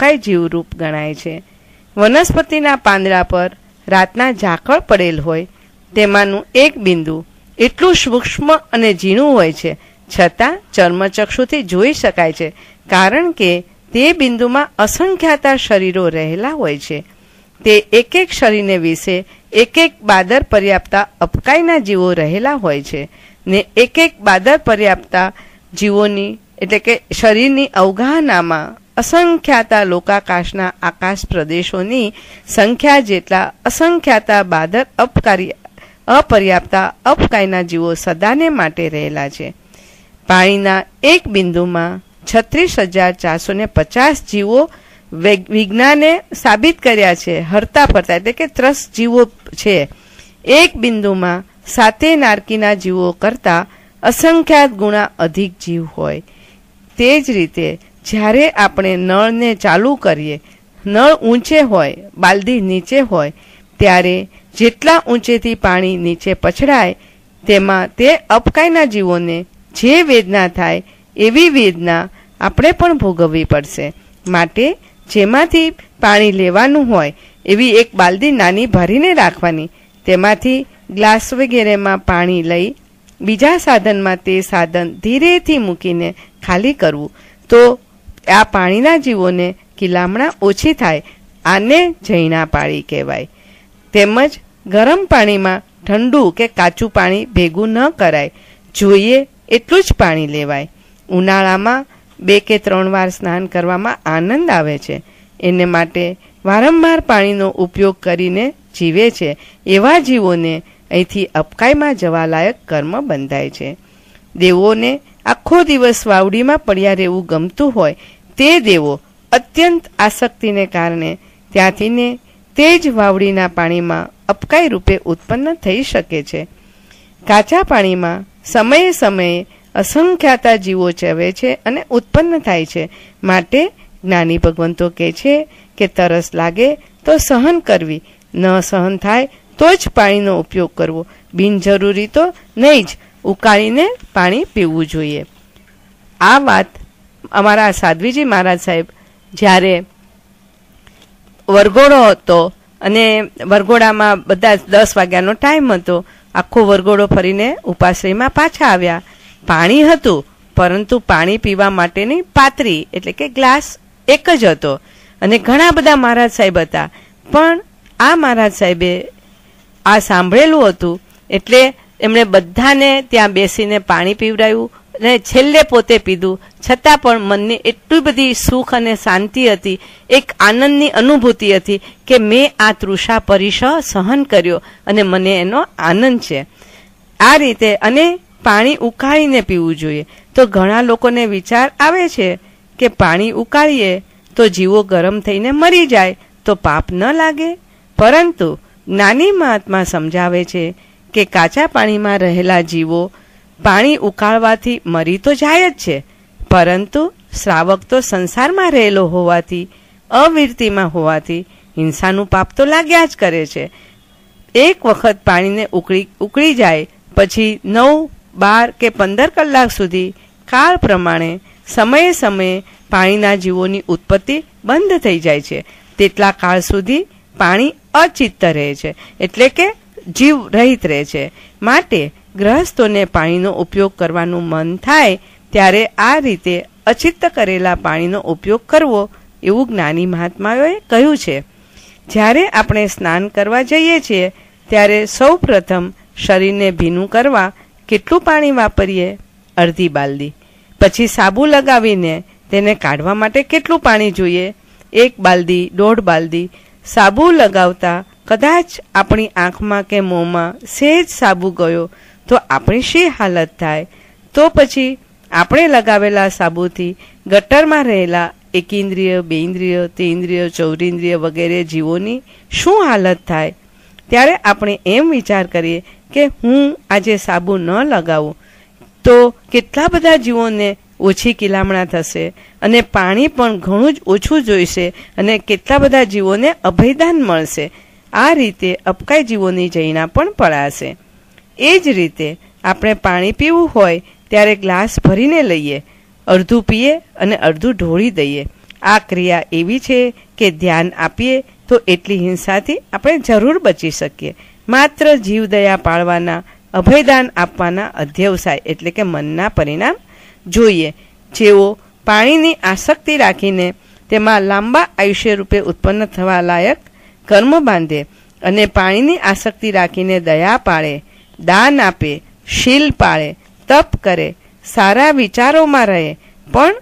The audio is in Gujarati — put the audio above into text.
અપકાય જીવરૂપ ગણાય છે. વનસ્પતિના પાંદડા પર રાતના ઝાકળ પડેલ હોય તેમાંનું એક બિંદુ એટલું સૂક્ષ્મ અને ઝીણું હોય છે, છતાં ચર્મચક્ષુથી જોઈ શકાય છે, કારણ કે તે બિંદુમાં અસંખ્યાતા શરીરો રહેલા હોય છે. તે એક એક શરીરને વિશે એક એક બાદર પર્યાપ્તા અપકાયના જીવો રહેલા હોય છે ને એક એક બાદર પર્યાપ્તા જીવોની એટલે કે શરીરની અવગાહનામાં અસંખ્યાતા લોકાકાશના આકાશ પ્રદેશોની સંખ્યા જેટલા અસંખ્યાતા બાદર અપર્યાપ્તા અપકાયના જીવો સદાને માટે રહેલા છે. પાણીના એક બિંદુમાં 36,450 જીવો વિજ્ઞાને સાબિત કર્યા છે. હરતા ફરતા એટલે કે 3 જીવો છે. એક બિંદુમાં 7 નારકીના જીવો કરતાં અસંખ્યાત ગુણા અધિક જીવ હોય. તે જ રીતે જ્યારે આપણે નળને ચાલુ કરીએ, નળ ઊંચે હોય, બાલદી નીચે હોય, ત્યારે જેટલા ઊંચેથી પાણી નીચે પછડાય તેમાં તે અપકાયના જીવોને જે વેદના થાય એવી વેદના આપણે પણ ભોગવવી પડશે. માટે જેમાંથી પાણી લેવાનું હોય એવી એક બાલદી નાની ભરીને રાખવાની, તેમાંથી ગ્લાસ વગેરેમાં પાણી લઈ બીજા સાધનમાં તે સાધન ધીરેથી મૂકીને ખાલી કરવું, તો આ પાણીના જીવોને કિલામણા ઓછી થાય. આને જૈણા પાળી કહેવાય. તેમજ ગરમ પાણીમાં ઠંડુ કે કાચું પાણી ભેગું ન કરાય, જોઈએ એટલું જ પાણી લેવાય. ઉનાળામાં 2 કે 3 વાર સ્નાન કરવામાં આનંદ આવે છે. એને માટે વારંવાર પાણીનો ઉપયોગ કરીને જીવે છે એવા જીવોને અહીંથી અપકાયમાં જવાલાયક કર્મ બંધાય છે. દેવોને આખો દિવસ વાવડીમાં પડ્યા રહેવું ગમતું હોય તે દેવો અત્યંત આસક્તિને કારણે ત્યાંથીને તે જ વાવડીના પાણીમાં અપકાય રૂપે ઉત્પન્ન થઈ શકે છે. કાચા પાણીમાં સમયે સમયે અસંખ્યાતા જીવો ચવે છે અને ઉત્પન્ન થાય છે. માટે જ્ઞાની ભગવંતો કહે છે કે તરસ લાગે તો સહન કરવી, ન સહન થાય તો જ પાણીનો ઉપયોગ કરવો, બિનજરૂરી તો નહીં જ ઉકાળીને પાણી પીવું જોઈએ. આ વાત અમારા સાધ્વીજી મહારાજ સાહેબ જ્યારે વરઘોડો હતો અને વરઘોડામાં બધા 10 વાગ્યાનો ટાઈમ હતો, આખો વરઘોડો ફરીને ઉપાશ્રયમાં પાછા આવ્યા. પાણી હતું, પરંતુ પાણી પીવા માટેની પાત્રી એટલે કે ગ્લાસ એક જ હતો અને ઘણા બધા મહારાજ સાહેબ હતા. પણ આ મહારાજ સાહેબે આ સાંભળેલું હતું એટલે એમણે બધાને ત્યાં બેસીને પાણી પીવડાવ્યું અને છેલ્લે પોતે પીધું. છતાં પણ મનની એટલી બધી સુખ અને શાંતિ હતી, એક આનંદની અનુભૂતિ હતી કે મેં આ તૃષા પરિસહ સહન કર્યો અને મને એનો આનંદ છે. આ રીતે અને પાણી ઉકાળીને પીવું જોઈએ. તો ઘણા લોકોને વિચાર આવે છે કે પાણી ઉકાળીએ તો જીવો ગરમ થઈને મરી જાય તો પાપ ન લાગે. પરંતુ જ્ઞાની મહાત્મા સમજાવે છે કે કાચા પાણીમાં રહેલા જીવો પાણી ઉકાળવાથી મરી તો જાય જ છે, પરંતુ શ્રાવક તો સંસારમાં રહેલો હોવાથી, અવિરતીમાં હોવાથી હિંસાનું પાપ તો લાગ્યા જ કરે છે. એક વખત પાણીને ઉકળી જાય પછી 9, 12 કે 15 કલાક સુધી કાળ પ્રમાણે સમયે સમયે પાણીના જીવોની ઉત્પત્તિ બંધ થઈ જાય છે. તેટલા કાળ સુધી પાણી અચિત્ત રહે છે, એટલે કે જીવ રહિત રહે છે. માટે ગ્રહસ્થોને પાણીનો ઉપયોગ કરવાનું મન થાય ત્યારે આ રીતે અચિત્ત કરેલા પાણીનો ઉપયોગ કરવો એવું જ્ઞાની મહાત્માઓએ કહ્યું છે. જ્યારે આપણે સ્નાન કરવા જઈએ છીએ ત્યારે સૌ પ્રથમ શરીરને ભીનું કરવા કેટલું પાણી વાપરીએ? અડધી બાલદી. પછી સાબુ લગાવીને તેને કાઢવા માટે કેટલું પાણી જોઈએ? 1 બાલદી, 1.5 બાલદી. સાબુ લગાવતા કદાચ આપણી આંખમાં કે મોંમાં સહેજ સાબુ ગયો તો આપણી શી હાલત થાય? તો પછી આપણે લગાવેલા સાબુથી ગટરમાં રહેલા એકેન્દ્રિય, બેઇન્દ્રિય, તેઇન્દ્રિય, ચૌરેન્દ્રિય વગેરે જીવોની શું હાલત થાય? ત્યારે આપણે એમ વિચાર કરીએ કે હું આજે સાબુ ન લગાવું તો કેટલા બધા જીવોને ઓછી કિલામણા થશે અને પાણી પણ ઘણું જ ઓછું જોઈશે અને કેટલા બધા જીવોને અભયદાન મળશે. આ રીતે અપકાય જીવોની જૈના પણ પડાશે. એ જ રીતે આપણે પાણી પીવું હોય ત્યારે ગ્લાસ ભરીને લઈએ, અડધું પીએ અને અડધું ઢોળી દઈએ. આ ક્રિયા એવી છે કે ધ્યાન આપીએ તો એટલી હિંસાથી આપણે જરૂર બચી શકીએ. માત્ર જીવદયા પાળવાના, અભયદાન આપવાના અધ્યવસાય એટલે કે મનના પરિણામ જોઈએ. જેઓ પાણીની આસક્તિ રાખીને તેમાં લાંબા આયુષ્ય રૂપે ઉત્પન્ન થવા લાયક કર્મ બાંધે અને પાણીની આસક્તિ રાખીને દયા પાળે, દાન આપે, શીલ પાળે, તપ કરે, સારા વિચારોમાં રહે, પણ